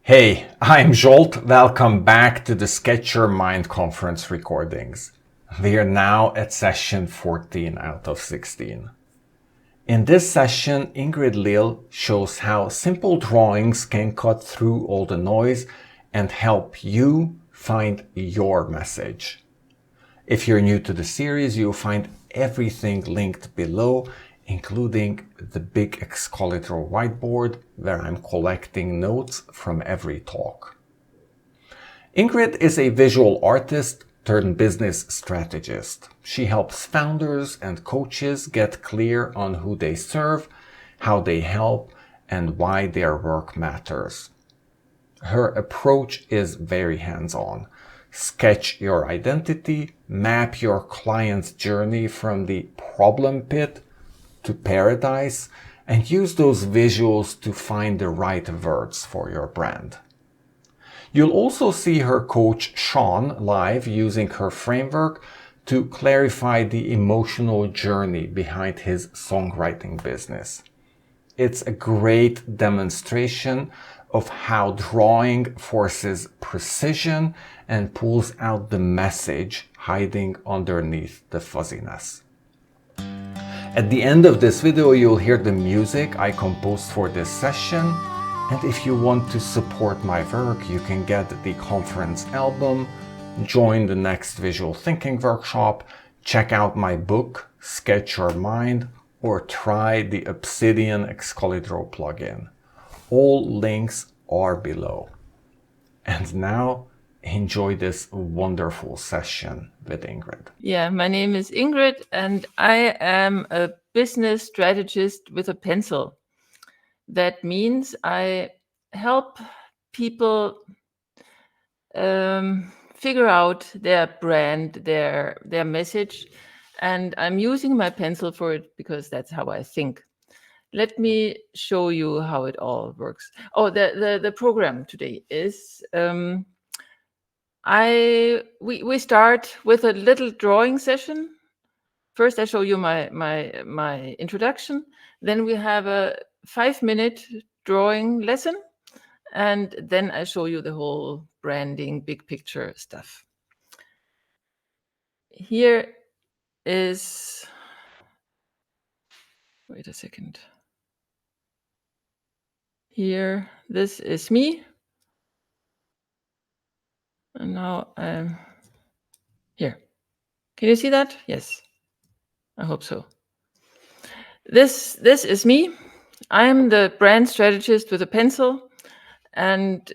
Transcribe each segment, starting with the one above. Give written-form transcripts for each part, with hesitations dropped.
Hey, I'm Zsolt. Welcome back to the Sketch Your Mind conference recordings. We are now at session 14 out of 16. In this session, Ingrid Lill shows how simple drawings can cut through all the noise and help you find your message. If you're new to the series, you'll find everything linked below, including the big Excalibur whiteboard where I'm collecting notes from every talk. Ingrid is a visual artist turned business strategist. She helps founders and coaches get clear on who they serve, how they help, and why their work matters. Her approach is very hands-on. Sketch your identity, map your client's journey from the problem pit to paradise, and use those visuals to find the right words for your brand. You'll also see her coach Sean live using her framework to clarify the emotional journey behind his songwriting business. It's a great demonstration of how drawing forces precision and pulls out the message hiding underneath the fuzziness. At the end of this video, you'll hear the music I composed for this session. And if you want to support my work, you can get the conference album, join the next visual thinking workshop, check out my book, Sketch Your Mind, or try the Obsidian Excalibur plugin. All links are below. And now, enjoy this wonderful session with Ingrid. Yeah, my name is Ingrid, and I am a business strategist with a pencil. That means I help people figure out their brand, their message, and I'm using my pencil for it because that's how I think. Let me show you how it all works. Oh, the program today is we start with a little drawing session. First, I show you my introduction. Then we have a 5-minute drawing lesson. And then I show you the whole branding, big picture stuff. Here is, wait a second. Here, this is me. And now I'm here. Can you see that? Yes, I hope so. This is me. I'm the brand strategist with a pencil. And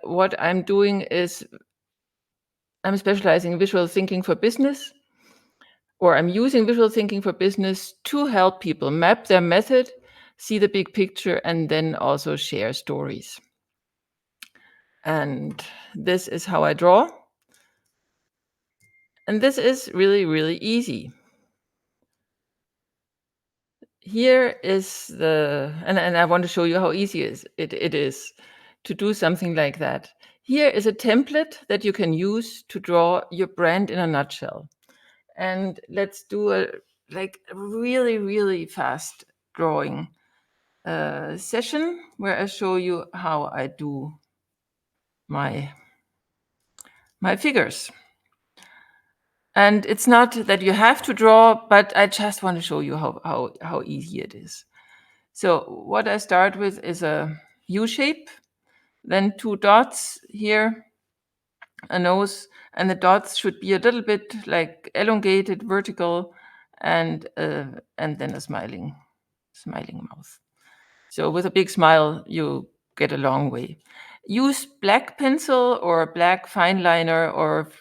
what I'm doing is I'm specializing in visual thinking for business, or I'm using visual thinking for business to help people map their method, see the big picture, and then also share stories. And this is how I draw. And this is really, really easy. Here is and I want to show you how easy it is to do something like that. Here is a template that you can use to draw your brand in a nutshell. And let's do a really, really fast drawing session where I show you how I do my figures. And it's not that you have to draw, but I just want to show you how easy it is. So what I start with is a U shape, then 2 dots here, a nose, and the dots should be a little bit like elongated, vertical, and then a smiling mouth. So with a big smile, you get a long way. Use black pencil or black fine liner or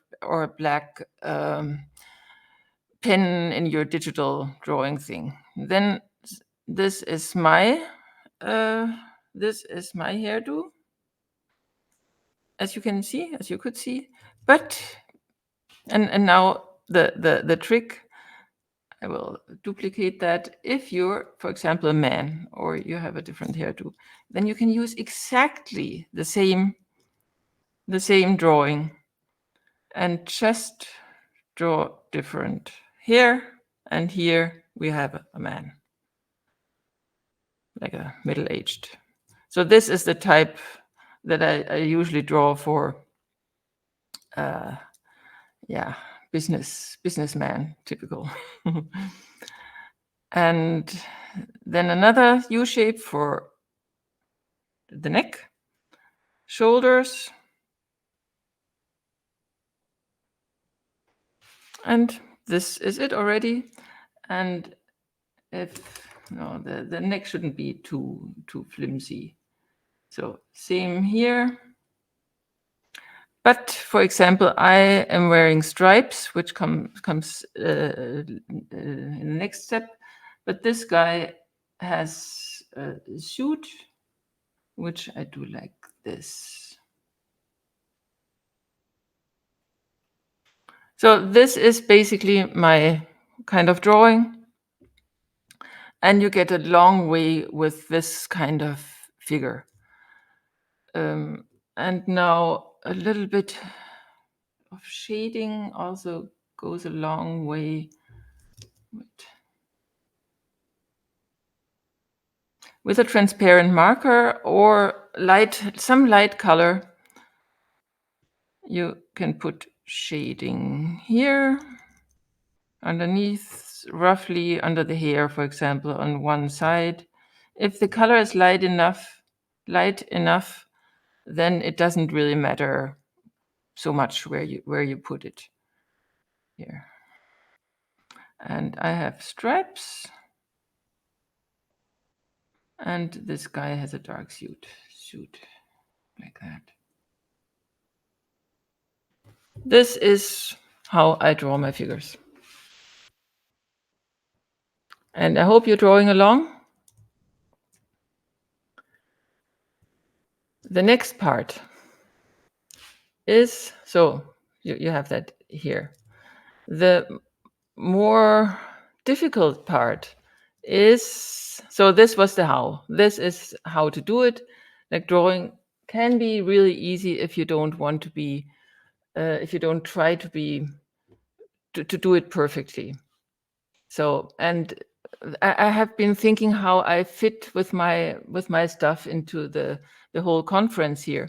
black pen in your digital drawing thing. Then this is my hairdo, as you could see. But and now the trick, I will duplicate that. If you're, for example, a man or you have a different hairdo, then you can use exactly the same drawing and just draw different hair. And here we have a man, like a middle-aged. So this is the type that I usually draw for, businessman, typical. And then another U shape for the neck, shoulders, and this is it already. And the neck shouldn't be too flimsy. So same here. But for example, I am wearing stripes, which comes in the next step. But this guy has a suit, which I do like this. So this is basically my kind of drawing. And you get a long way with this kind of figure. And now a little bit of shading also goes a long way with a transparent marker or some light color. You can put shading here underneath, roughly under the hair, for example, on one side. If the color is light enough, then it doesn't really matter so much where you put it here. And I have stripes, and this guy has a dark suit like that. This is how I draw my figures. And I hope you're drawing along. The next part is, so you have that here. The more difficult part is, so this was the how. This is how to do it. Like drawing can be really easy if you don't want to be, if you don't try to do it perfectly. So, and I have been thinking how I fit with my stuff into the whole conference here.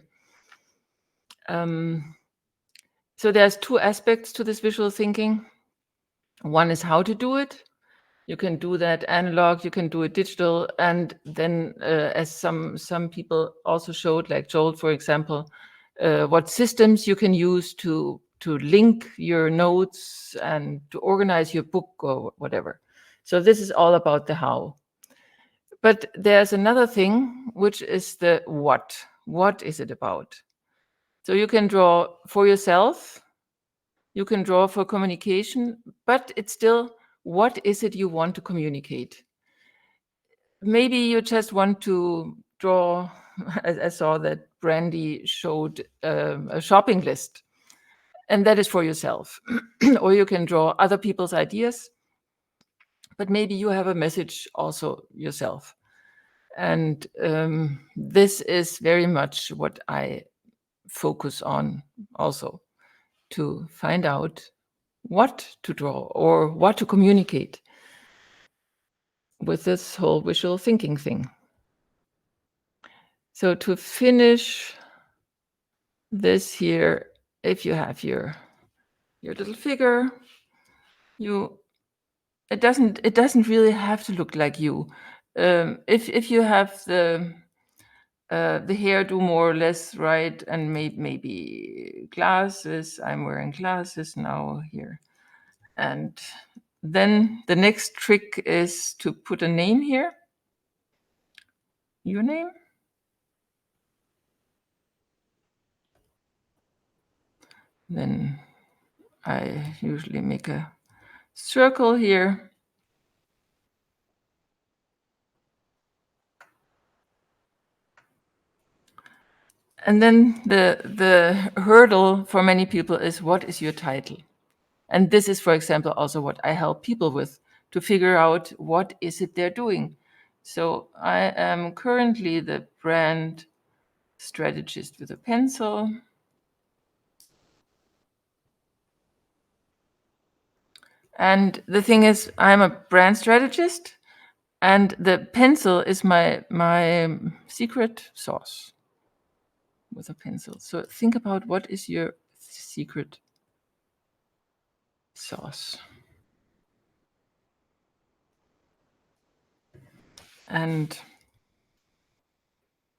So there's two aspects to this visual thinking. One is how to do it. You can do that analog, you can do it digital, and then as some people also showed, like Zsolt, for example, what systems you can use to link your notes and to organize your book or whatever. So this is all about the how. But there's another thing, which is the what. What is it about? So you can draw for yourself, you can draw for communication, but it's still, what is it you want to communicate? Maybe you just want to draw, I saw that Brandy showed a shopping list, and that is for yourself. Or you can draw other people's ideas, but maybe you have a message also yourself. And this is very much what I focus on also, to find out what to draw or what to communicate with this whole visual thinking thing. So to finish this here, if you have your little figure, it doesn't really have to look like you. If you have the hair do more or less right, and maybe glasses. I'm wearing glasses now here. And then the next trick is to put a name here. Your name. Then I usually make a circle here. And then the hurdle for many people is, what is your title? And this is, for example, also what I help people with, to figure out what is it they're doing. So I am currently the brand strategist with a pencil. And the thing is, I'm a brand strategist, and the pencil is my secret sauce. with a pencil. So think about, what is your secret sauce? And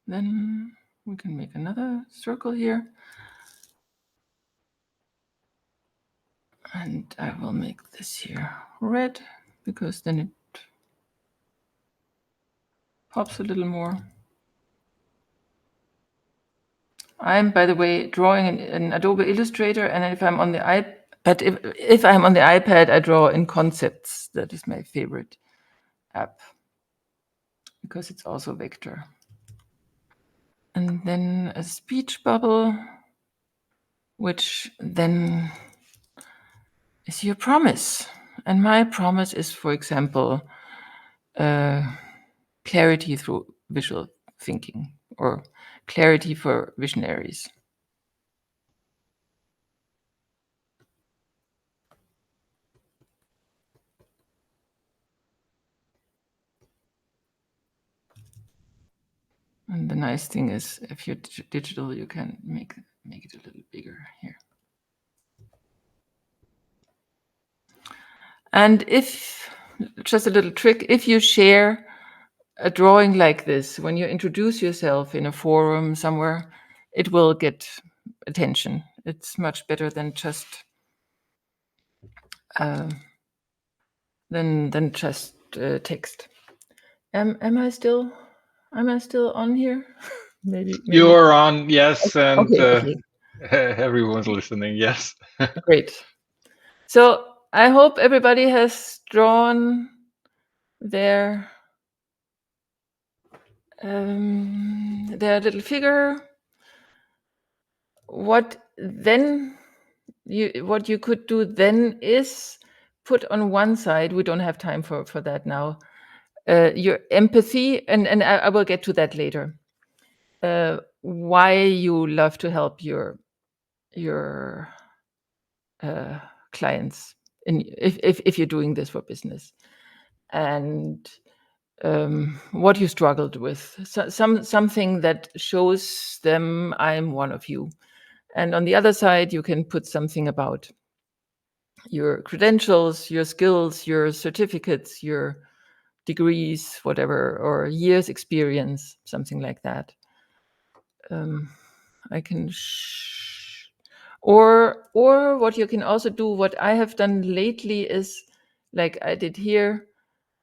then we can make another circle here. And I will make this here red, because then it pops a little more. I'm, by the way, drawing in Adobe Illustrator, and if I'm on the iPad, if I'm on the iPad, I draw in Concepts. That is my favorite app, because it's also vector. And then a speech bubble, which then is your promise. And my promise is, for example, clarity through visual thinking, or clarity for visionaries. And the nice thing is, if you're digital, you can make it a little bigger here. And if, just a little trick, if you share a drawing like this, when you introduce yourself in a forum somewhere, it will get attention. It's much better than just text. Am I still on here? maybe. You're on, yes, and Okay. everyone's listening, yes. Great. So I hope everybody has drawn their little figure. What you could do then is put on one side, we don't have time for that now, your empathy, and I will get to that later. Why you love to help your clients, if you're doing this for business, and what you struggled with, something that shows them, I'm one of you. And on the other side, you can put something about your credentials, your skills, your certificates, your degrees, whatever, or years experience, something like that. I can or what you can also do, what I have done lately is, like I did here,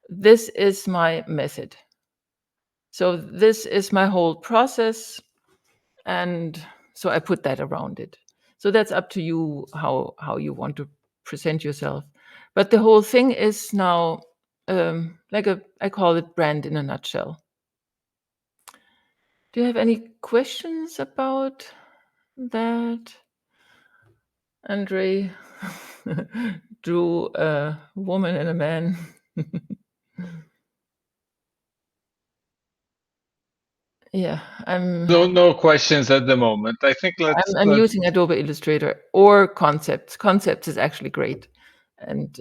this is my method. So this is my whole process, and so I put that around it. So that's up to you how you want to present yourself. But the whole thing is now I call it brand in a nutshell. Do you have any questions about that? Andre drew a woman and a man. Yeah, No questions at the moment. I think I'm using Adobe Illustrator or Concepts. Concepts is actually great and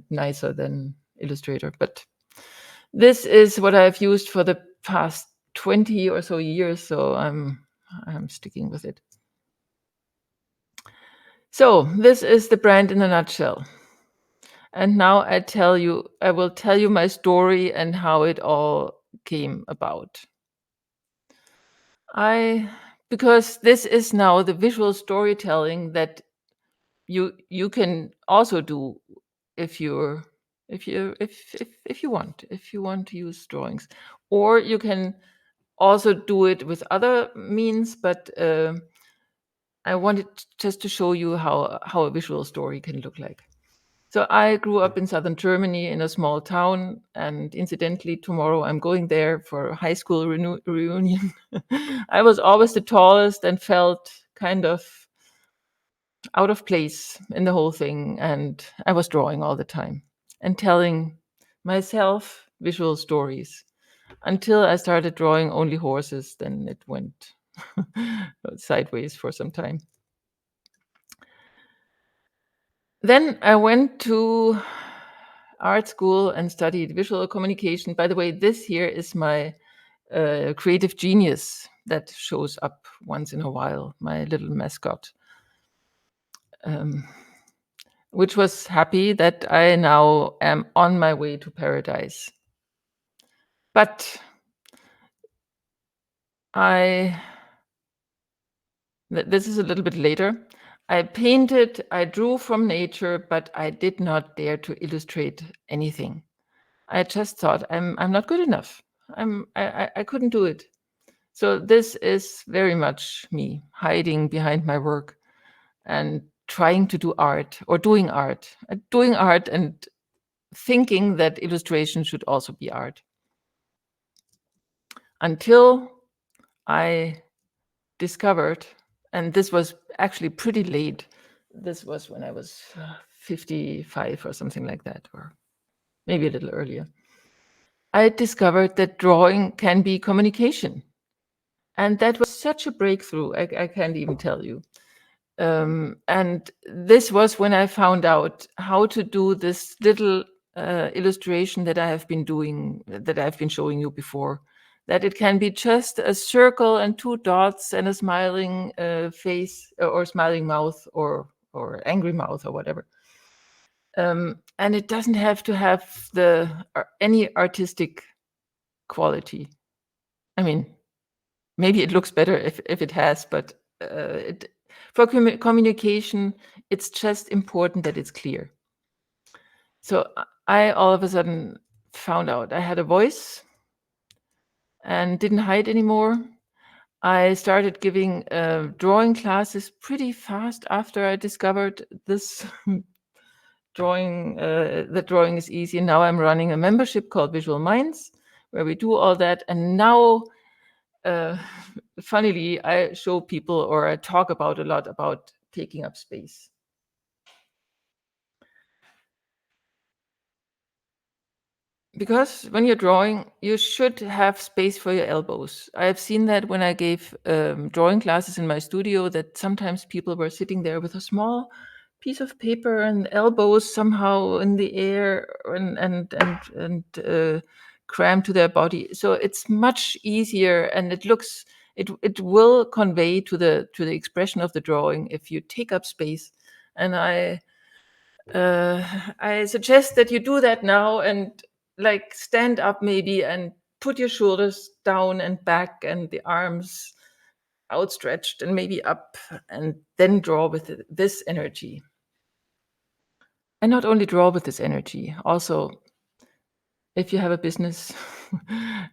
nicer than Illustrator. But this is what I've used for the past 20 or so years, so I'm sticking with it. So this is the brand in a nutshell. And now I will tell you my story and how it all came about. Because this is now the visual storytelling that you can also do if you want to use drawings, or you can also do it with other means. But I wanted just to show you how a visual story can look like. So I grew up in southern Germany in a small town, and incidentally, tomorrow I'm going there for a high school reunion. I was always the tallest and felt kind of out of place in the whole thing, and I was drawing all the time and telling myself visual stories until I started drawing only horses. Then it went sideways for some time. Then I went to art school and studied visual communication. By the way, this here is my creative genius. that shows up once in a while, my little mascot, which was happy that I now am on my way to paradise. But this is a little bit later. I painted, I drew from nature, but I did not dare to illustrate anything. I just thought I'm not good enough. I couldn't do it. So this is very much me hiding behind my work and trying to do art or doing art and thinking that illustration should also be art. Until I discovered, and this was actually pretty late. This was when I was 55 or something like that, or maybe a little earlier. I discovered that drawing can be communication. And that was such a breakthrough, I can't even tell you. And this was when I found out how to do this little illustration that I have been doing, that I've been showing you before, that it can be just a circle and two dots and a smiling face or smiling mouth or angry mouth or whatever. And it doesn't have to have any artistic quality. I mean, maybe it looks better if it has, but for communication, it's just important that it's clear. So I all of a sudden found out I had a voice and didn't hide anymore. I started giving drawing classes pretty fast after I discovered this drawing, that drawing is easy. And now I'm running a membership called Visual Minds, where we do all that. And now, funnily, I show people or I talk about a lot about taking up space. Because when you're drawing, you should have space for your elbows. I have seen that when I gave drawing classes in my studio, that sometimes people were sitting there with a small piece of paper and elbows somehow in the air and crammed to their body. So it's much easier, and it will convey to the expression of the drawing if you take up space. And I suggest that you do that now and like stand up maybe and put your shoulders down and back and the arms outstretched and maybe up, and then draw with this energy. And not only draw with this energy, also if you have a business,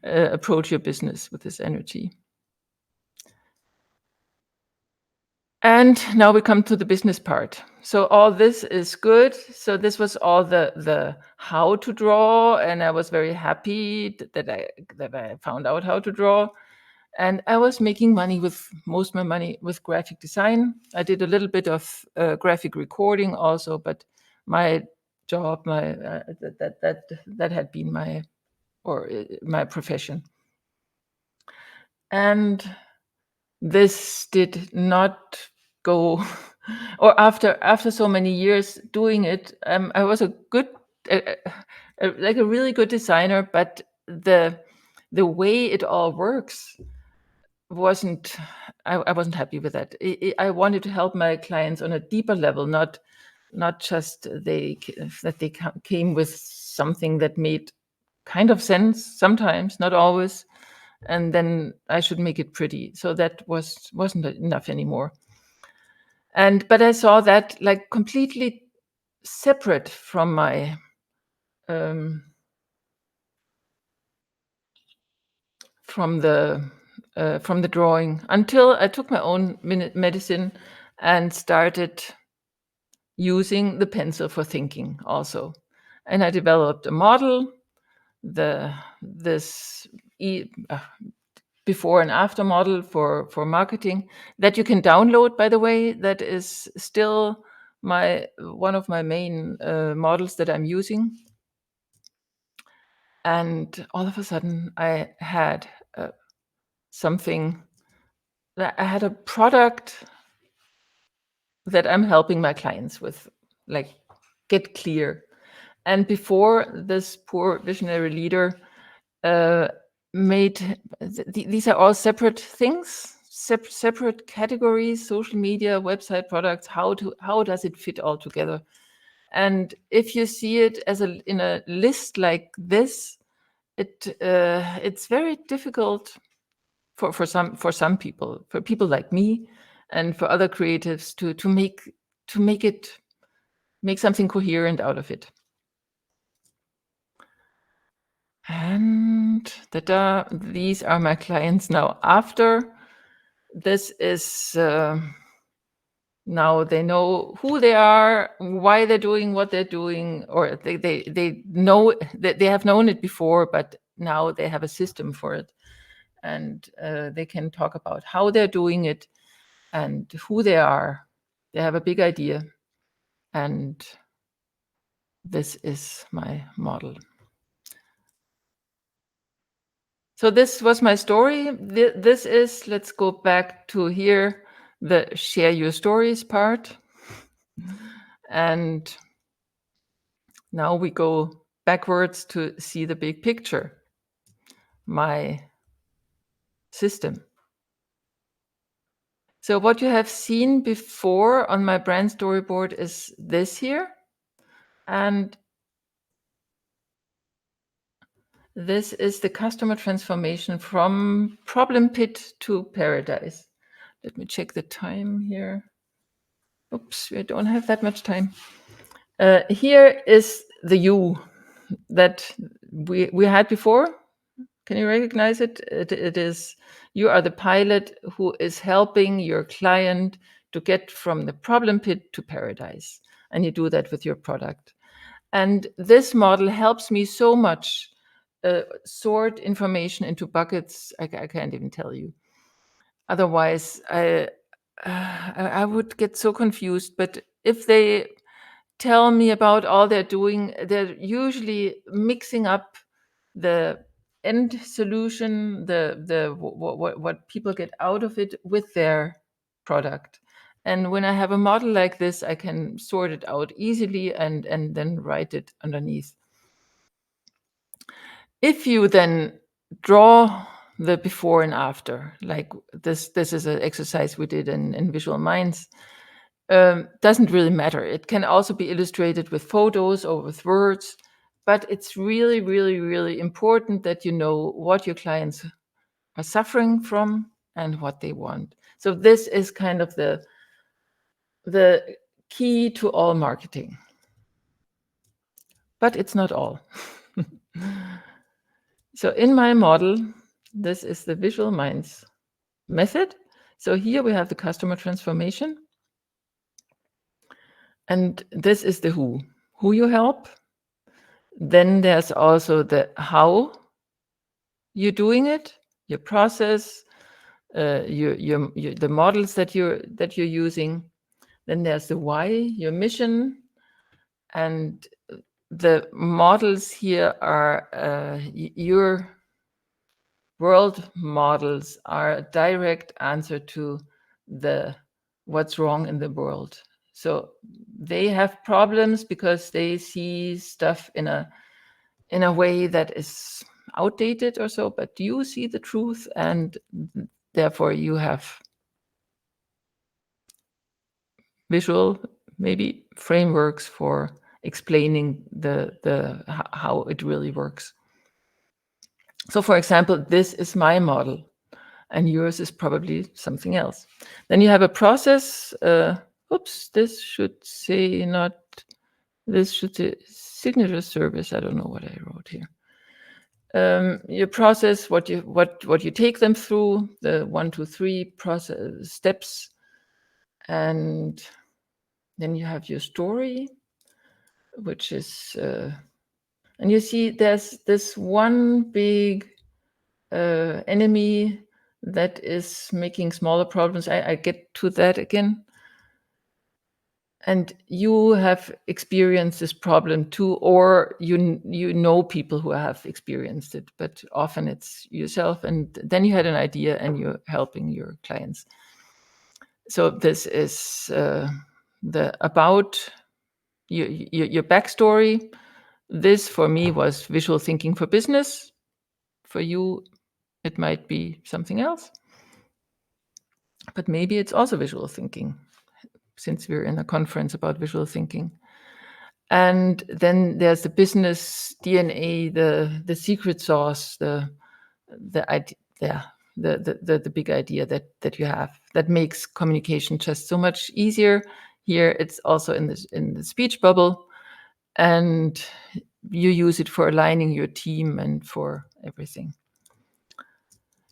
approach your business with this energy. And now we come to the business part. So all this is good. So this was all the how to draw, and I was very happy that I found out how to draw. And I was making money with most of my money with graphic design. I did a little bit of graphic recording also, but my job, that had been my profession. And this did not go, or after so many years doing it, I was a good, like a really good designer, but the way it all works wasn't, I wasn't happy with that. I wanted to help my clients on a deeper level, not just that they came with something that made kind of sense sometimes, not always, and then I should make it pretty. So that wasn't enough anymore. But I saw that like completely separate from my from the drawing, until I took my own medicine and started using the pencil for thinking also. And I developed a model, this before and after model for marketing that you can download, by the way. That is still one of my main models that I'm using. And all of a sudden I had something, that I had a product that I'm helping my clients with, like, get clear. And before, this poor visionary leader made these are all separate things, separate categories: social media, website, products. How does it fit all together? And if you see it as in a list like this, it's very difficult for some people, for people like me, and for other creatives to make something coherent out of it. And these are my clients now. After this is now they know who they are, why they're doing what they're doing, or they know that they have known it before, but now they have a system for it, and they can talk about how they're doing it and who they are. They have a big idea, and this is my model. So this was my story. This is, let's go back to here, the share your stories part. And now we go backwards to see the big picture, my system. So what you have seen before on my brand storyboard is this here. And this is the customer transformation from problem pit to paradise. Let me check the time here. Oops, we don't have that much time. Here is the you that we had before. Can you recognize it? It is, you are the pilot who is helping your client to get from the problem pit to paradise. And you do that with your product. And this model helps me so much sort information into buckets. I can't even tell you. Otherwise, I would get so confused. But if they tell me about all they're doing, they're usually mixing up the end solution, what people get out of it with their product. And when I have a model like this, I can sort it out easily and then write it underneath. If you then draw the before and after, like this is an exercise we did in Visual Minds, doesn't really matter. It can also be illustrated with photos or with words, but it's really, really, really important that you know what your clients are suffering from and what they want. So this is kind of the key to all marketing. But it's not all. So in my model, this is the Visual Minds method. So here we have the customer transformation. And this is the who you help. Then there's also the how you're doing it, your process, the models that you're using. Then there's the why, your mission, and the models here are your world models are a direct answer to the what's wrong in the world. So they have problems because they see stuff in a way that is outdated or so, but you see the truth, and therefore you have visual, maybe frameworks for explaining the how it really works. So for example, this is my model and yours is probably something else. Then you have a process. Oops, this should say signature service. I don't know what I wrote here. Your process, what you take them through, the 1, 2, 3 process steps, and then you have your story, which is, and you see there's this one big enemy that is making smaller problems. I get to that again. And you have experienced this problem too, or you know people who have experienced it, but often it's yourself. And then you had an idea and you're helping your clients. So this is the about your backstory. This for me was visual thinking for business. For you, It might be something else, but maybe it's also visual thinking, since we're in a conference about visual thinking. And then there's the business DNA, the secret sauce, the idea, yeah, the big idea that you have that makes communication just so much easier. Here it's also in the speech bubble, and you use it for aligning your team and for everything.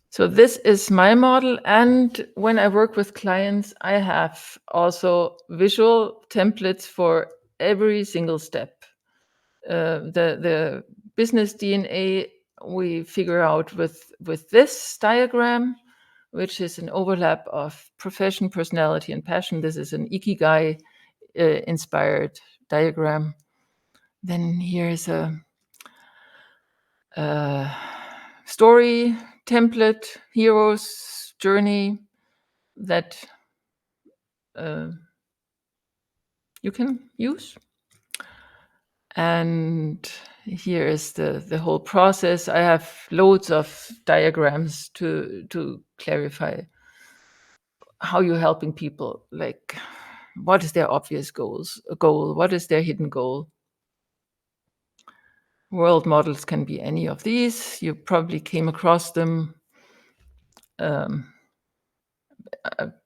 So this is my model, and when I work with clients, I have also visual templates for every single step. The business DNA we figure out with this diagram, which is an overlap of profession, personality, and passion. This is an Ikigai inspired diagram. Then here's a story template, hero's journey that you can use. And here is the whole process. I have loads of diagrams to clarify how you're helping people. Like, what is their obvious goal? What is their hidden goal? World models can be any of these. You probably came across them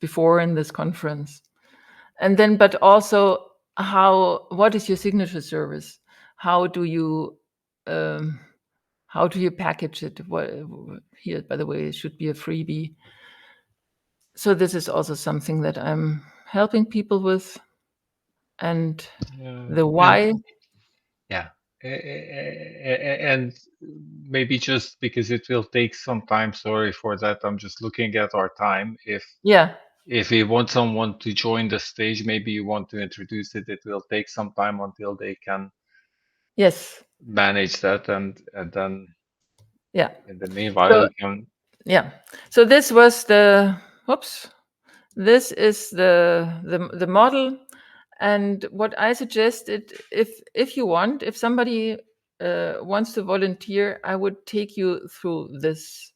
before in this conference. And then, but also what is your signature service? How do you package it? Here, by the way, it should be a freebie. So this is also something that I'm helping people with. And the why. And maybe just because it will take some time, sorry for that, I'm just looking at our time. If we want someone to join the stage, maybe you want to introduce it. It will take some time until they can manage that, and then in the meanwhile you can. So this was this is the model. And what I suggested, if you want, if somebody wants to volunteer, I would take you through this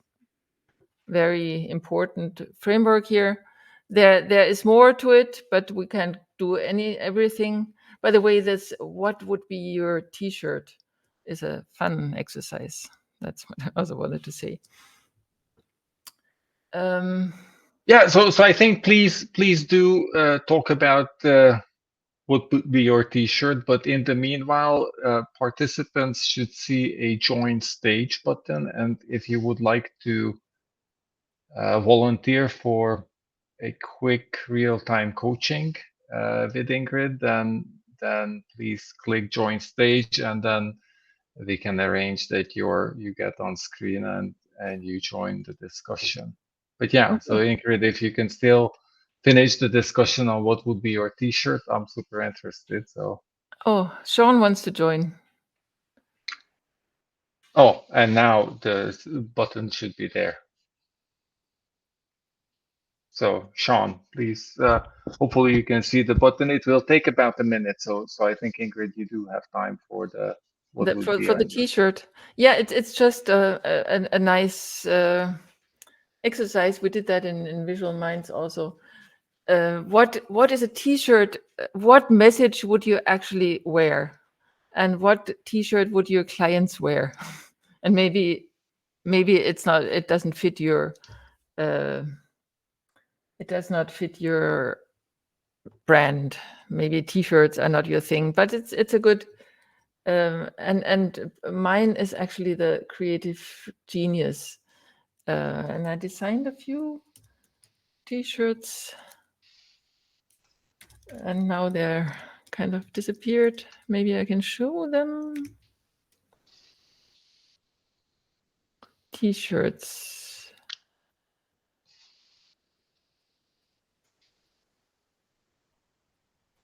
very important framework here. There is more to it, but we can't do everything. By the way, this what would be your T-shirt is a fun exercise. That's what I also wanted to say. So I think please do talk about what would be your T-shirt, but in the meanwhile, participants should see a join stage button, and if you would like to volunteer for a quick real-time coaching with Ingrid, then please click join stage, and then we can arrange that you get on screen and you join the discussion. But so Ingrid, if you can still finish the discussion on what would be your T-shirt, I'm super interested. So. Oh, Sean wants to join. Oh, and now the button should be there. So Sean, please, hopefully you can see the button. It will take about a minute. So I think Ingrid, you do have time for for the T-shirt. Yeah, it's just a nice exercise. We did that in Visual Minds also. What is a T-shirt? What message would you actually wear, and what T-shirt would your clients wear? And maybe it's not. It doesn't fit your. It does not fit your brand. Maybe T-shirts are not your thing, but it's a good. And mine is actually the creative genius, and I designed a few T-shirts, and now they're kind of disappeared. Maybe I can show them. T-shirts.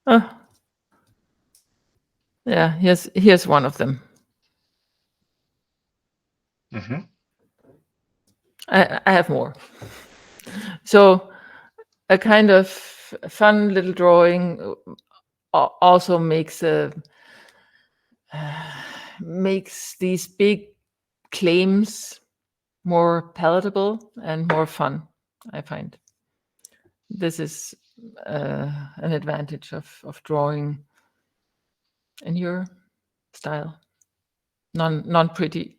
Oh, yeah. Here's one of them. Mm-hmm. I have more. So a kind of fun little drawing also makes these big claims more palatable and more fun, I find. This is an advantage of drawing in your style, non-pretty.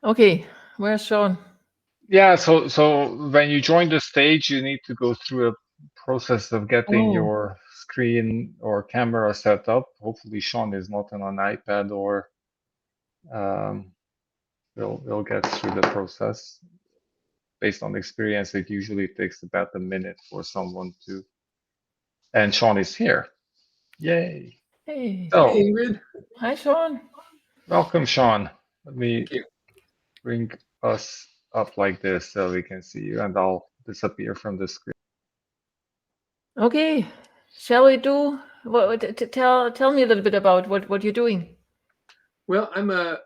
Okay, where's Sean? Yeah, so when you join the stage, you need to go through a process of getting your screen or camera set up. Hopefully, Sean is not on an iPad, or we'll get through the process. Based on experience, it usually takes about a minute for someone to. And Sean is here. Yay! Hey. So, Hey, Ingrid. Hi, Sean. welcome, Sean. Let me Thank you. bring us up like this so we can see you, and I'll disappear from the screen. Okay, shall we do? Tell me a little bit about what you're doing. Well, I'm a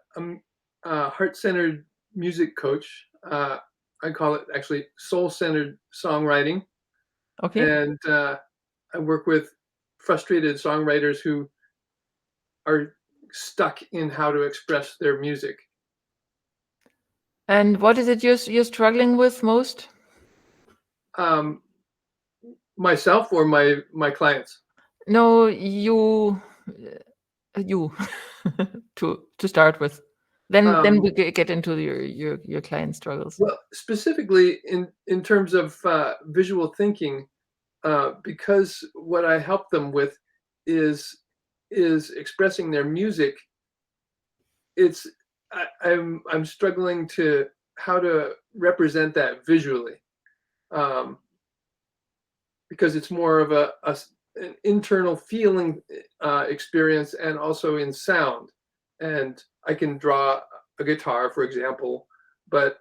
heart-centered music coach. I call it actually soul-centered songwriting, Okay. and I work with frustrated songwriters who are stuck in how to express their music. And what is it you're struggling with most? Myself or my clients? No, you to start with. Then we get into your client struggles. Well, specifically in terms of visual thinking, because what I help them with is expressing their music. I'm struggling to how to represent that visually, because it's more of an internal feeling experience, and also in sound. And I can draw a guitar, for example, but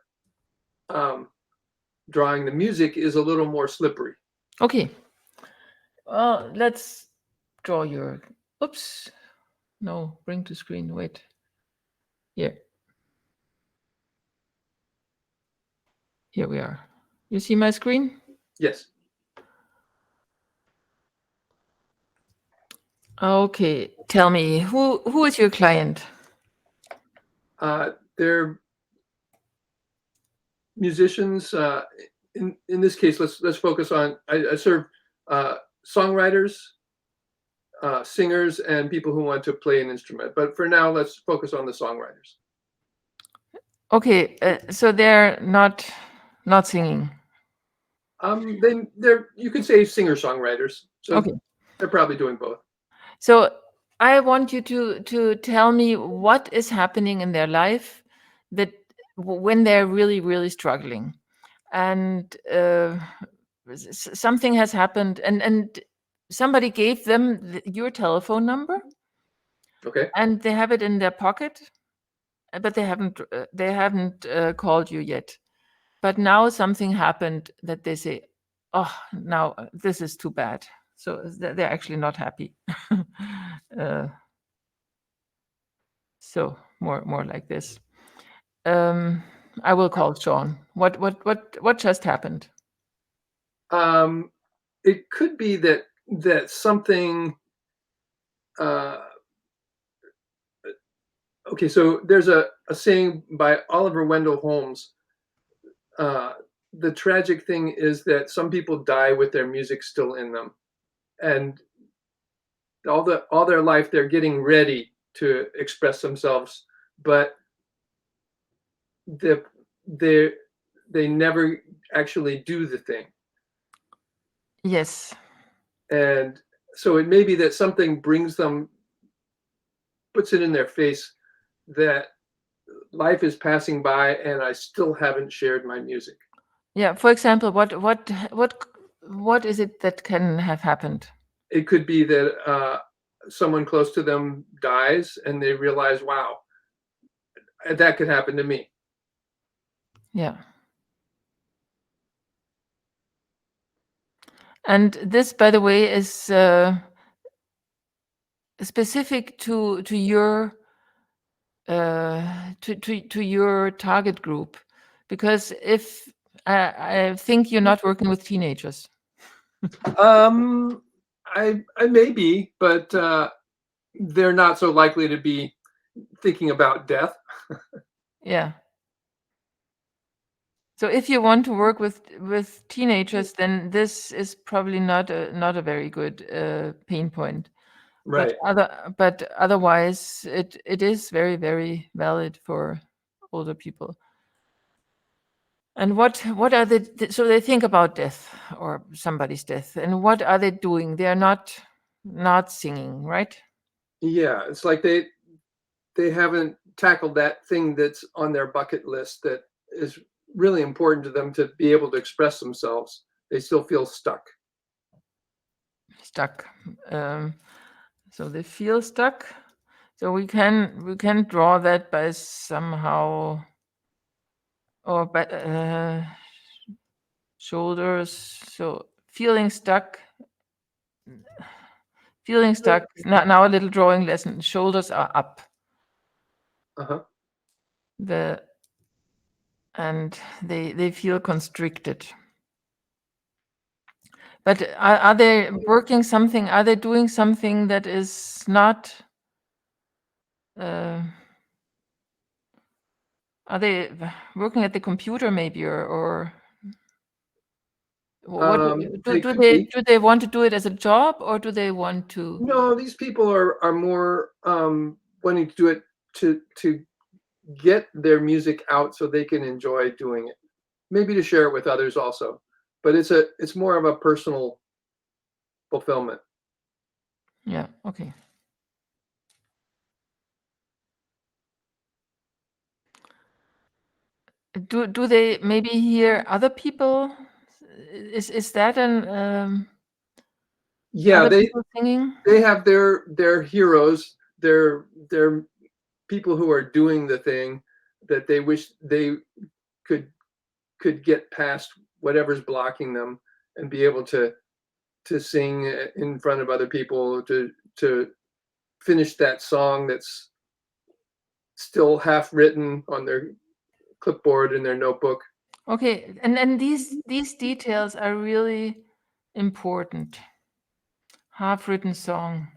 drawing the music is a little more slippery. Okay. Well, let's draw your. Oops. No, bring to screen. Wait. Here. Here we are. You see my screen? Yes. Okay. Tell me, who is your client? They're musicians. In this case, let's focus on. I serve songwriters, singers, and people who want to play an instrument. But for now, let's focus on the songwriters. Okay, so they're not singing. They're you could say singer-songwriters. So Okay. they're probably doing both. So I want you to tell me what is happening in their life that when they're really, really struggling, and something has happened, and somebody gave them your telephone number, Okay. and they have it in their pocket, but they haven't called you yet. But now something happened that they say, "Oh, now this is too bad." So they're actually not happy. So more like this. I will call Sean. What just happened? It could be that something. Okay, so there's a saying by Oliver Wendell Holmes. The tragic thing is that some people die with their music still in them, and all their life they're getting ready to express themselves, but they never actually do the thing. Yes. And so it may be that something puts it in their face that life is passing by and I still haven't shared my music. Yeah. For example, what is it that can have happened? It could be that someone close to them dies and they realize, wow, that could happen to me. Yeah. And this, by the way, is specific to your to your target group, because if I think you're not working with teenagers. I may be, but they're not so likely to be thinking about death. Yeah. So if you want to work with teenagers, then this is probably not a very good pain point. Right. But otherwise, it is very, very valid for older people. And what are they? So they think about death or somebody's death, and what are they doing? They are not singing, right? Yeah, it's like they haven't tackled that thing that's on their bucket list that is really important to them to be able to express themselves. They still feel stuck. Stuck. So they feel stuck. So we can draw that by somehow, or by shoulders. So feeling stuck. Feeling stuck. Now a little drawing lesson. Shoulders are up. Uh-huh. And they feel constricted. But are they working something? Are they doing something that is not? Are they working at the computer maybe, or what do they want to do it as a job, or do they want to? No, these people are more wanting to do it to get their music out so they can enjoy doing it. Maybe to share it with others also. But it's more of a personal fulfillment. Yeah, okay. Do they maybe hear other people? Is that an Yeah, other people singing? they have their heroes, their people who are doing the thing that they wish they could get past whatever's blocking them and be able to sing in front of other people, to finish that song that's still half written on their clipboard in their notebook. Okay, and these details are really important. Half-written song.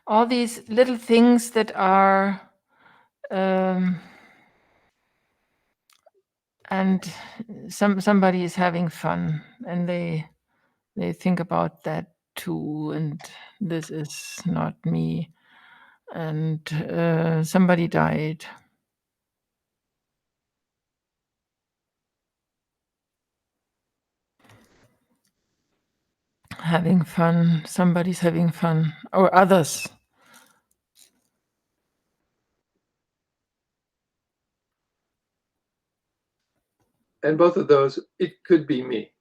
All these little things that are, and somebody is having fun, and they think about that too, and this is not me, and somebody died. Having fun, somebody's having fun, or others. And both of those, it could be me.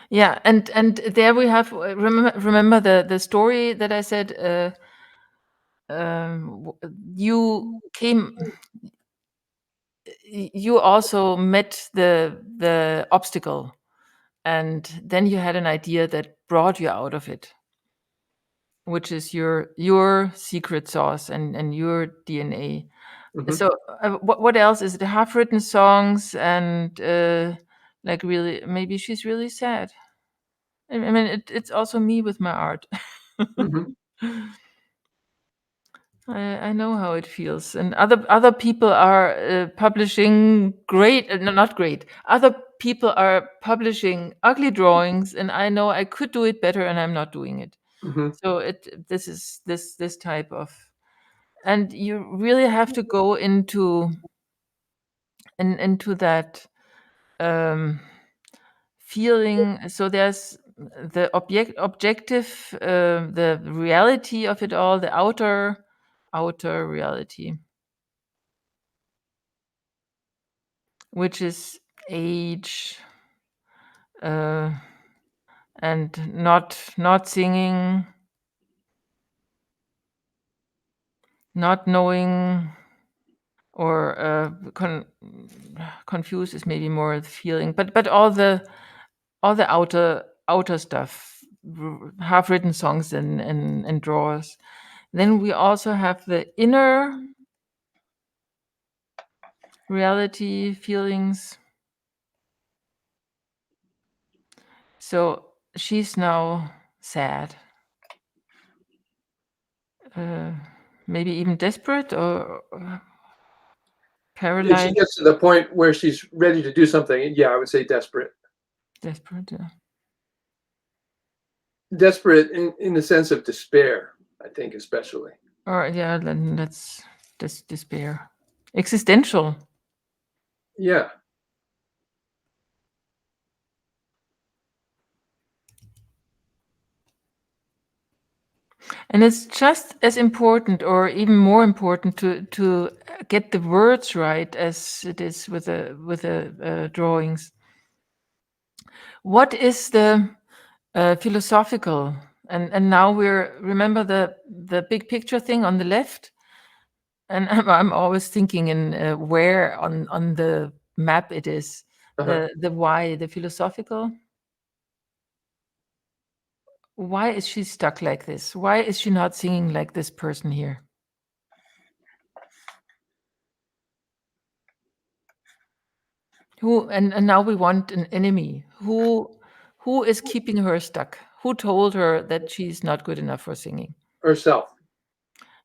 Yeah, and there we have, remember the story that I said, you also met the obstacle, and then you had an idea that brought you out of it, which is your secret sauce and your DNA. Mhm. So what else is it? Half-written songs, and like, really, maybe she's really sad. I mean, it's also me with my art. Mhm. I know how it feels, and other people are publishing great, no, not great. Other people are publishing ugly drawings, and I know I could do it better, and I'm not doing it. Mhm. So this is this type of, and you really have to go into that feeling. So there's the objective, the reality of it all, the outer reality, which is age, and not singing, not knowing, or confused is maybe more the feeling, but all the outer stuff, half-written songs and drawers. Then we also have the inner reality, feelings. So she's now sad, maybe even desperate or If paralyzed. she gets to the point where she's ready to do something, yeah, I would say desperate. Desperate, yeah. Desperate in the sense of despair, I think, especially. Or yeah, then that's despair. Existential. Yeah. And it's just as important, or even more important, to get the words right as it is with the drawings. What is the philosophical? And now remember the big picture thing on the left, and I'm always thinking in where on the map it is. The why, the philosophical. Why is she stuck like this? Why is she not singing like this person here? Who and now we want an enemy. Who is keeping her stuck? Who told her that she's not good enough for singing? Herself.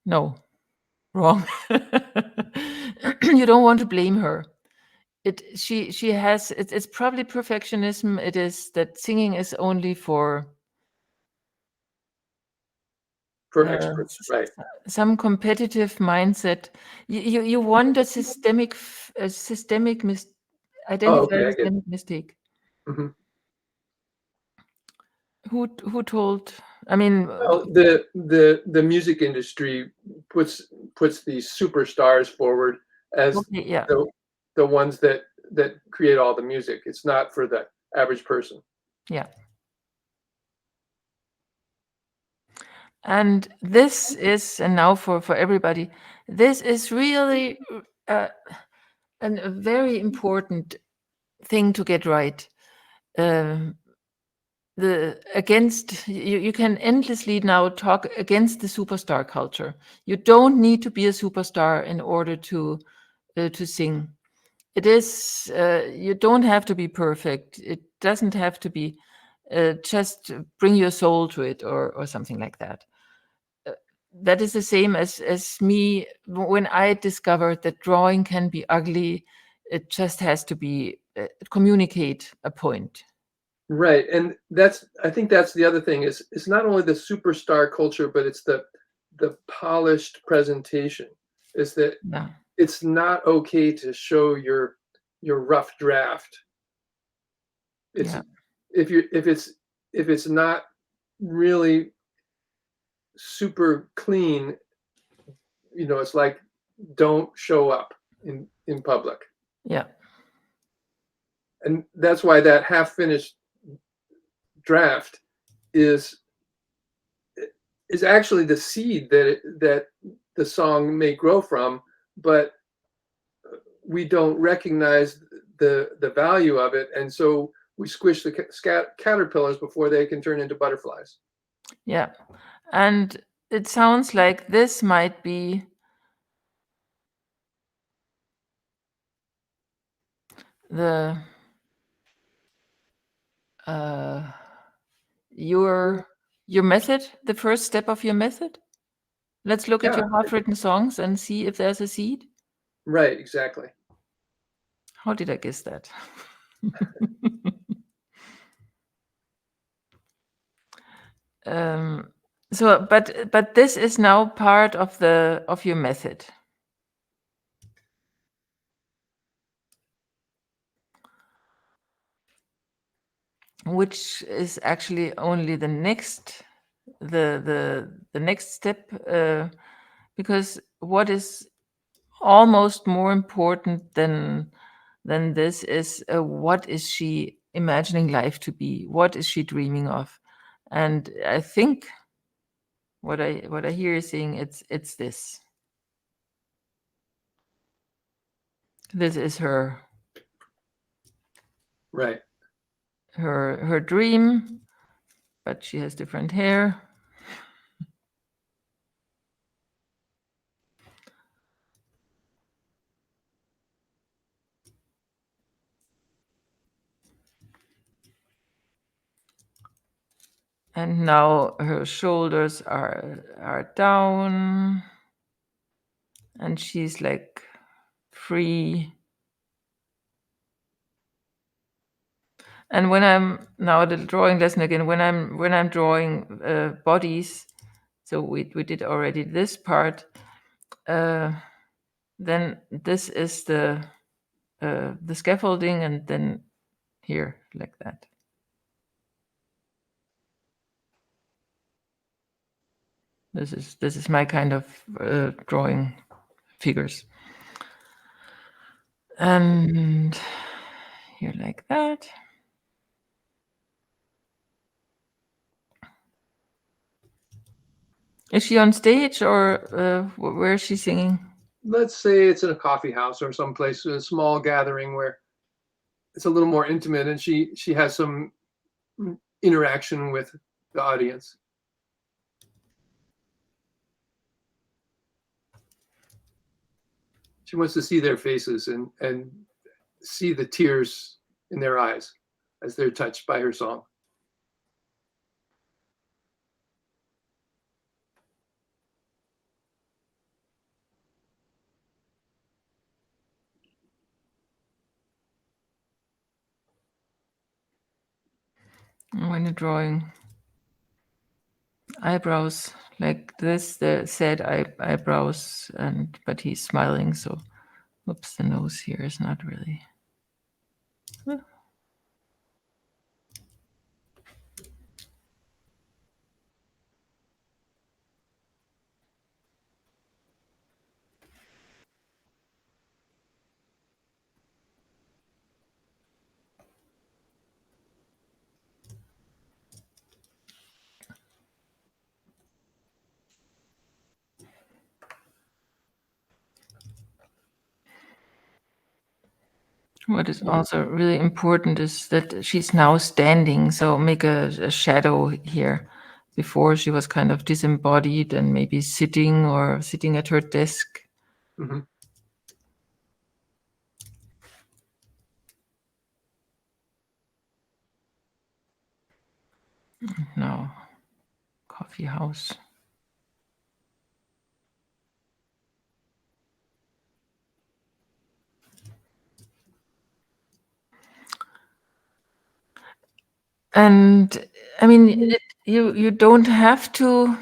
No, wrong. You don't want to blame her. She has it's probably perfectionism. It is that singing is only for Experts, right? some competitive mindset. You want a Oh, identify okay, a I get it. systemic mistake. Mhm. Who told? I mean, Well, the music industry puts these superstars forward as okay, yeah, the ones that create all the music. It's not for the average person. yeah. And this is, and now for everybody, this is really a very important thing to get right. You can endlessly now talk against the superstar culture. You don't need to be a superstar in order to sing. It is you don't have to be perfect. It doesn't have to be just bring your soul to it or something like that. That is the same as me when I discovered that drawing can be ugly. It just has to be communicate a point. Right, and I think that's the other thing is it's not only the superstar culture, but it's the polished presentation. Is that Yeah, it's not okay to show your rough draft. It's yeah, if it's not really super clean, it's like don't show up in public. yeah, And that's why that half finished draft is actually the seed that the song may grow from, but we don't recognize the value of it, and so we squish the caterpillars before they can turn into butterflies. yeah. And it sounds like this might be the uh, your method, the first step of your method. Let's look at Yeah, your half-written songs and see if there's a seed. right, exactly. How did I guess that? So, but this is now part of your method. Which is actually only the next next step, because what is almost more important than this is what is she imagining life to be? What is she dreaming of? And I think what I hear you saying, it's this. This is her Right. her dream, but she has different hair. And now her shoulders are down, and she's like free. And when I'm now the drawing lesson again, when I'm drawing bodies, so we did already this part. Then this is the scaffolding, and then here like that. This is my kind of drawing figures, and here like that. Is she on stage, or where is she singing? Let's say it's in a coffee house or someplace, a small gathering where it's a little more intimate, and she has some interaction with the audience. She wants to see their faces and see the tears in their eyes as they're touched by her song. When you're drawing eyebrows like this, the sad eyebrows, but he's smiling, so oops, the nose here is not really. What is also really important is that she's now standing, so make a shadow here. Before she was kind of disembodied and maybe sitting at her desk. Mm-hmm. No, coffee house. And I mean, you don't have to.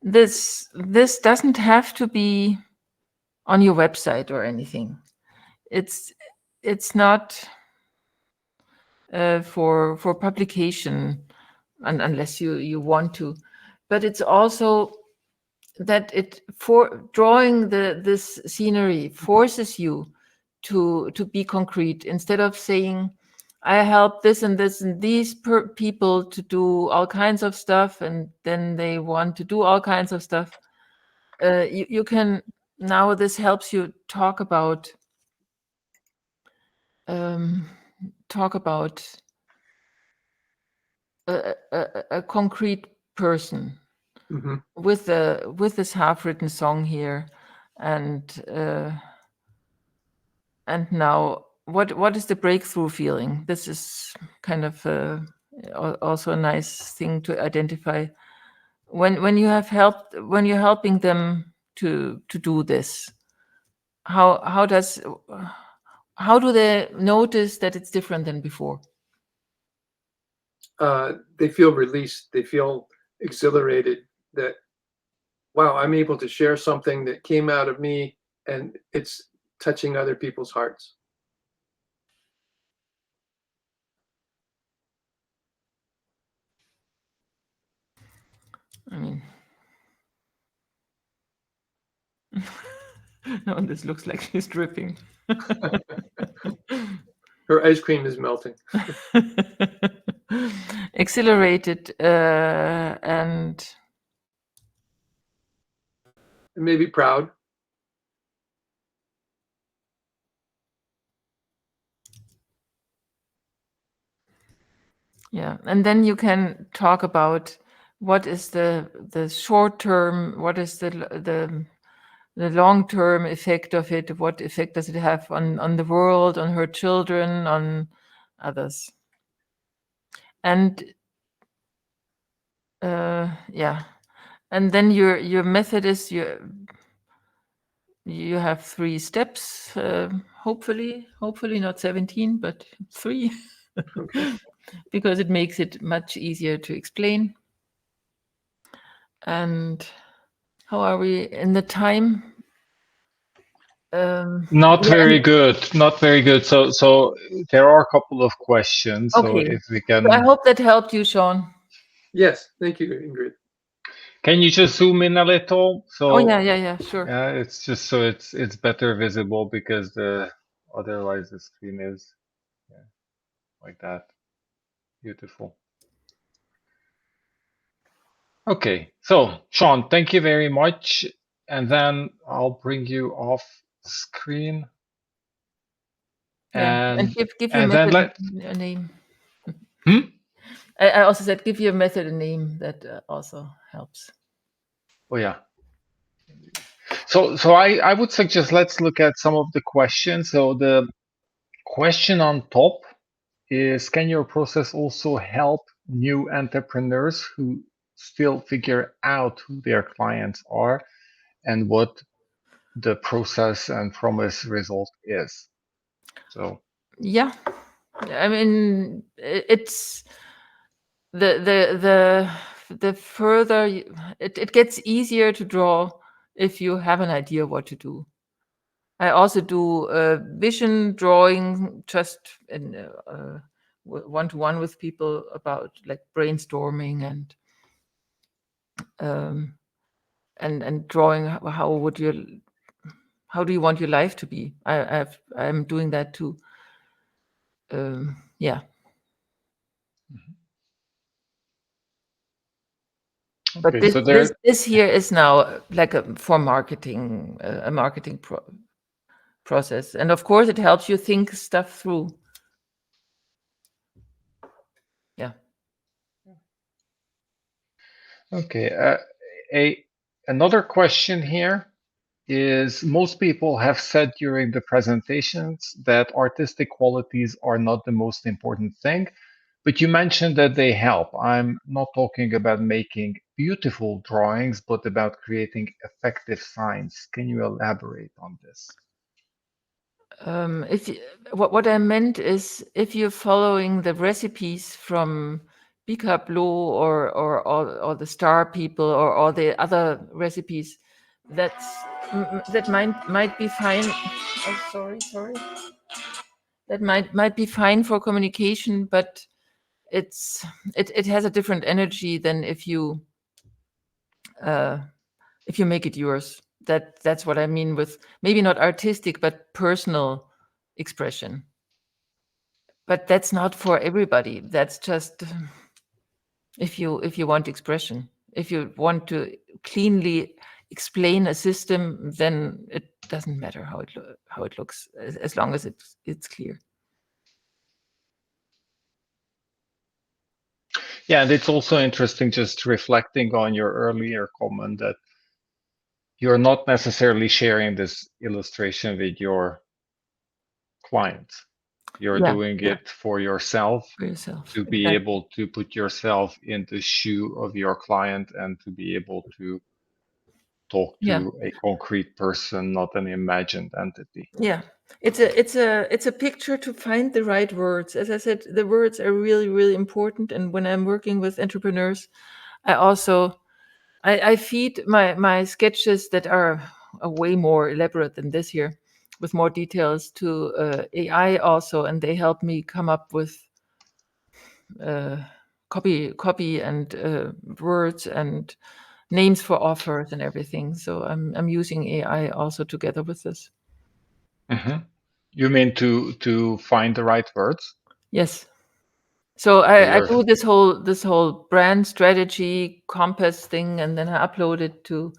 This doesn't have to be on your website or anything. It's not for publication, unless you want to. But it's also that for drawing this scenery forces you to be concrete, instead of saying, I help this and this and these people to do all kinds of stuff, and then they want to do all kinds of stuff. You can now, this helps you talk about a concrete person. Mm-hmm. With this half-written song here, and now what is the breakthrough feeling? This is kind of also a nice thing to identify when you're helping them to do this. How do they notice that it's different than before? They feel released. They feel exhilarated that, wow, I'm able to share something that came out of me, and it's touching other people's hearts. I mean, no, this looks like she's dripping. Her ice cream is melting. Exhilarated and maybe proud. Yeah, and then you can talk about what is the short term, what is the long term effect of it, what effect does it have on the world, on her children, on others. And Yeah, and then your method is you have 3 steps. Hopefully not 17, but 3, Okay. because it makes it much easier to explain. And how are we in the time? Not Yeah, very good. Not very good. So there are a couple of questions. So okay. if we So I can, hope that helped you, Sean. Yes. Thank you, Ingrid. can you just zoom in a little? So Oh yeah, sure. yeah, it's just so it's better visible because otherwise the screen is like that. Beautiful. Okay, so Sean, thank you very much. And then I'll bring you off screen. Yeah, and give your and then method let a name. hmm? I also said give your method a name. That also helps. Oh yeah. So I would suggest let's look at some of the questions. So the question on top is, can your process also help new entrepreneurs who still figure out who their clients are and what the process and promise result is? So Yeah, I mean it's the further it gets easier to draw if you have an idea what to do. I also do vision drawing, just in one-to-one with people about like brainstorming and drawing. How do you want your life to be? I'm doing that too. Yeah. But okay, so there this here is now like for marketing, a marketing process, and of course it helps you think stuff through. Yeah. okay. Another question here is, most people have said during the presentations that artistic qualities are not the most important thing, but you mentioned that they help. I'm not talking about making beautiful drawings, but about creating effective signs. Can you elaborate on this? If you, what I meant is, if you're following the recipes from Bicablo or the Star People or all the other recipes, that might be fine. Oh, sorry. That might be fine for communication, but it has a different energy than if you make it yours. That's what I mean with maybe not artistic but personal expression. But that's not for everybody. That's just if you want expression. If you want to cleanly explain a system, then it doesn't matter how it looks, as long as it's clear. Yeah, and it's also interesting just reflecting on your earlier comment that you're not necessarily sharing this illustration with your clients. You're doing it for yourself, For yourself. to be able to put yourself in the shoe of your client and to be able to talk to a concrete person, not an imagined entity. Yeah, it's a picture to find the right words. As I said, the words are really, really important. And when I'm working with entrepreneurs, I also I feed my sketches that are way more elaborate than this here, with more details, to AI also, and they help me come up with copy and words and names for offers and everything. So I'm using AI also together with this. Mm-hmm. You mean to find the right words? Yes. So I do this whole brand strategy compass thing, and then I upload it to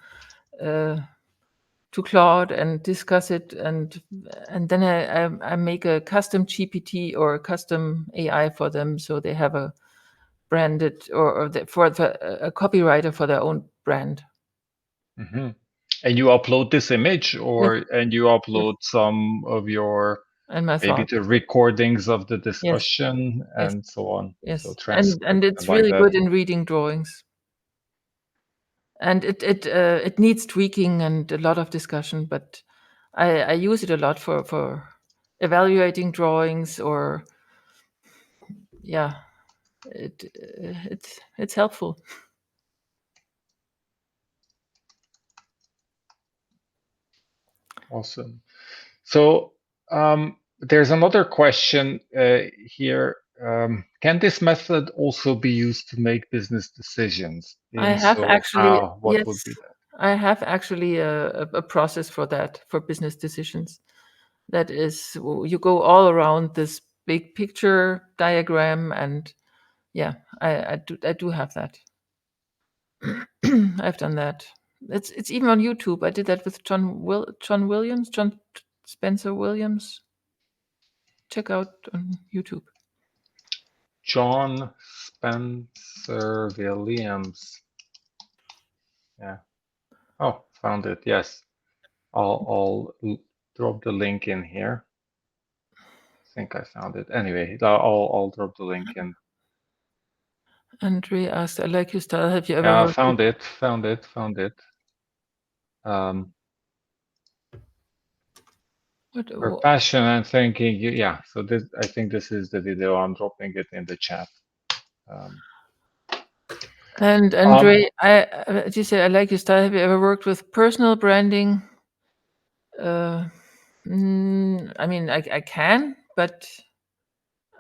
Claude and discuss it, and then I make a custom GPT or a custom AI for them, so they have a branded for a copywriter for their own brand. Mm-hmm. And you upload this image, Yes. and you upload some of your And my maybe thoughts. the recordings of the Yes. discussion Yes. and so on. Yes. So transcript And it's like really that. good in reading drawings. and it needs tweaking and a lot of discussion. But I use it a lot for evaluating drawings, or yeah, it's helpful. Awesome. So there's another question here. Can this method also be used to make business decisions? I If have so, actually, how? What would yes, be that? I have actually a process for that, for business decisions. That is, you go all around this big picture diagram, and yeah, I do have that. I've done that. It's even on YouTube. I did that with John Spencer Williams. Check out on YouTube. John Spencer Williams. Yeah. Oh, found it. Yes. I'll drop the link in here. I think I found it. Anyway, I'll drop the link in. Andre asked, "I like your style. Have you ever Yeah, worked found it. Found it. For what, passion and thinking. Yeah. So this, I think this is the video. I'm dropping it in the chat. and Andre, you say I like your style. Have you ever worked with personal branding? I mean, I can, but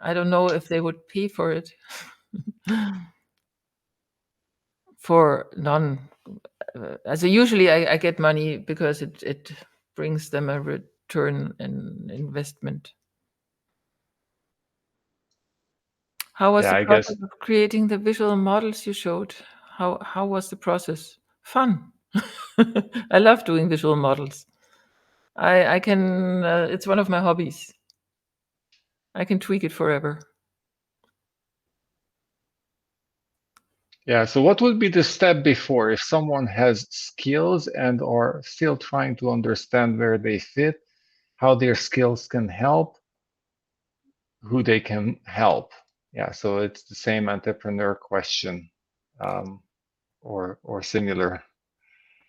I don't know if they would pay for it. For none. So usually I get money because it brings them a return in investment. How was Yeah, the I guess. process of creating the visual models you showed? How was the process? Fun. I love doing visual models. I can. It's one of my hobbies. I can tweak it forever. Yeah, so what would be the step before if someone has skills and are still trying to understand where they fit, how their skills can help, who they can help? Yeah, so it's the same entrepreneur question, or similar.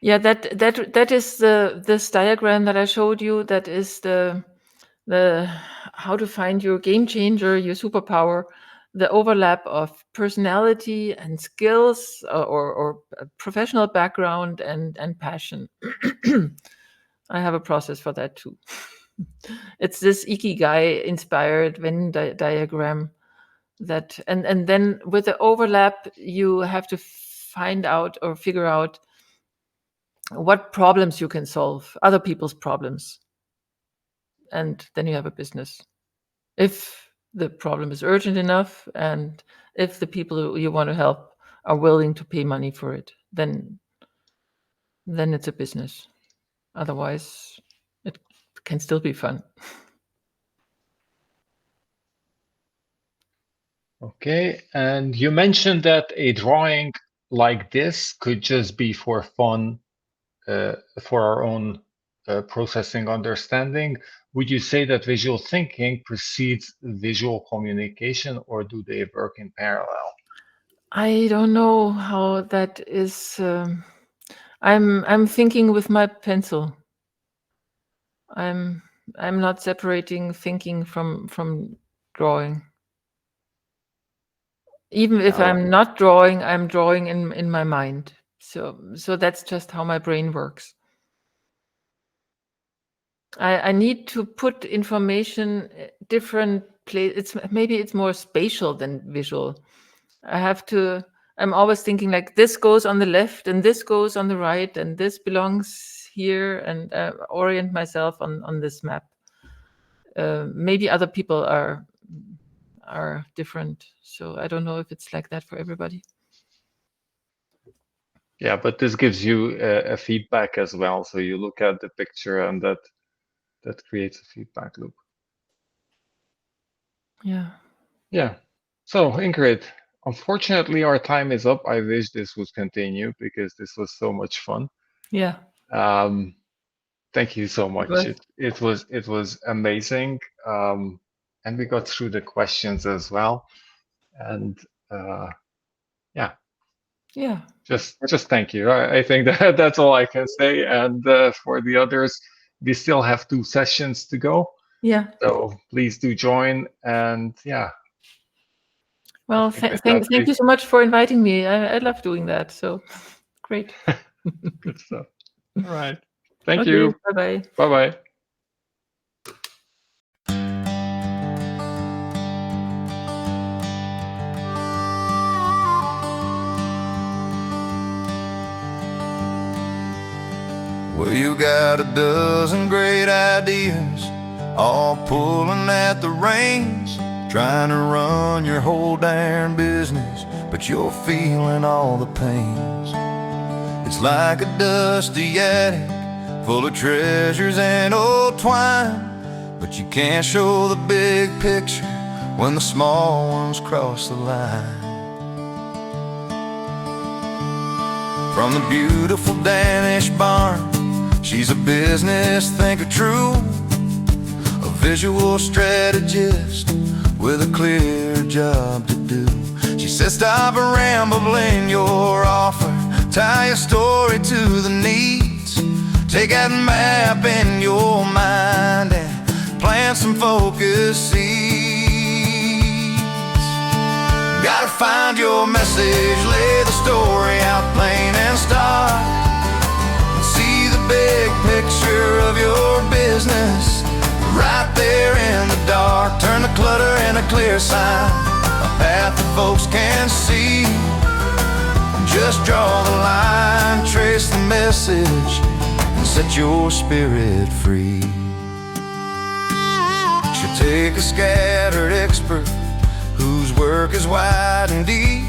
Yeah, that is this diagram that I showed you. That is the how to find your game changer, your superpower, the overlap of personality and skills, or professional background and passion. I have a process for that too. It's this ikigai inspired Venn diagram that, and then with the overlap you have to find out or figure out what problems you can solve, other people's problems, and then you have a business. If the problem is urgent enough, and if the people you want to help are willing to pay money for it, then it's a business. Otherwise, it can still be fun. Okay, and you mentioned that a drawing like this could just be for fun, for our own processing understanding. Would you say that visual thinking precedes visual communication, or do they work in parallel? I don't know how that is. I'm thinking with my pencil. I'm not separating thinking from drawing. Even if I'm not drawing, I'm drawing in my mind. So that's just how my brain works. I need to put information different place. Maybe it's more spatial than visual. I'm always thinking like this goes on the left and this goes on the right and this belongs here, and orient myself on this map. Maybe other people are different, so I don't know if it's like that for everybody. Yeah, but this gives you a feedback as well. So you look at the picture, and that creates a feedback loop. Yeah. Yeah. So Ingrid, unfortunately, our time is up. I wish this would continue because this was so much fun. Yeah. Thank you so much. It was amazing, and we got through the questions as well. And yeah. Yeah. Just thank you. I think that that's all I can say. And for the others, we still have 2 sessions to go. Yeah. So please do join. And yeah. Well, thank you so much for inviting me. I love doing that. So great. Good stuff. All right. Thank Okay, you. bye-bye. Bye-bye. Well, you got a dozen great ideas, all pulling at the reins, trying to run your whole darn business, but you're feeling all the pains. It's like a dusty attic full of treasures and old twine, but you can't show the big picture when the small ones cross the line. From the beautiful Danish barn, she's a business thinker true, a visual strategist with a clear job to do. She says stop rambling your offer, tie a story to the needs, take that map in your mind and plant some focus seeds. Gotta find your message, lay the story out plain and start, see the big picture of your business right there in the dark. Turn the clutter into a clear sign, a path that folks can see. Just draw the line, trace the message, and set your spirit free. Should take a scattered expert whose work is wide and deep,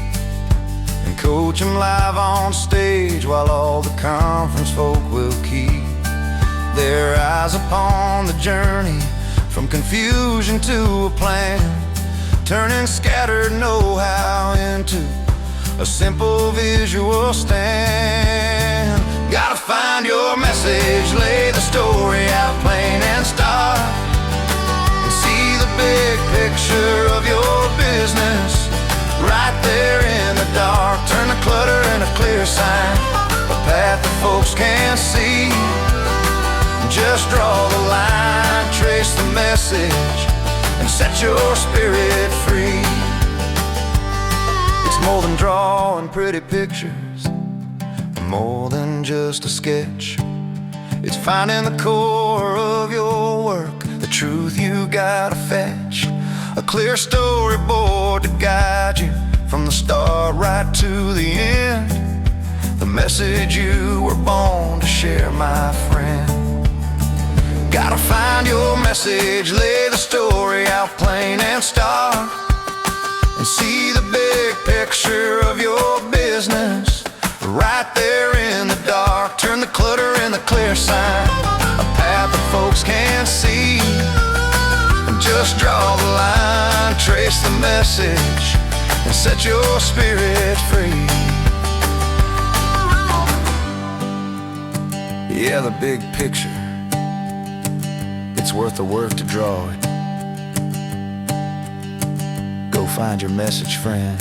and coach them live on stage while all the conference folk will keep their eyes upon the journey from confusion to a plan, turning scattered know-how into a simple visual stand. Gotta find your message, lay the story out plain and start, and see the big picture of your business right there in the dark. Turn the clutter into a clear sign, a path that folks can see. Just draw the line, trace the message, and set your spirit free. It's more than drawing pretty pictures, more than just a sketch. It's finding the core of your work, the truth you gotta fetch, a clear storyboard to guide you from the start right to the end, the message you were born to share, my friend. Gotta find your message, lay the story out plain and start, and see the big picture of your business right there in the dark. Turn the clutter into a clear sign, a path that folks can see, and just draw the line, trace the message, and set your spirit free. Yeah, the big picture, it's worth the work to draw it. Go find your message, friend.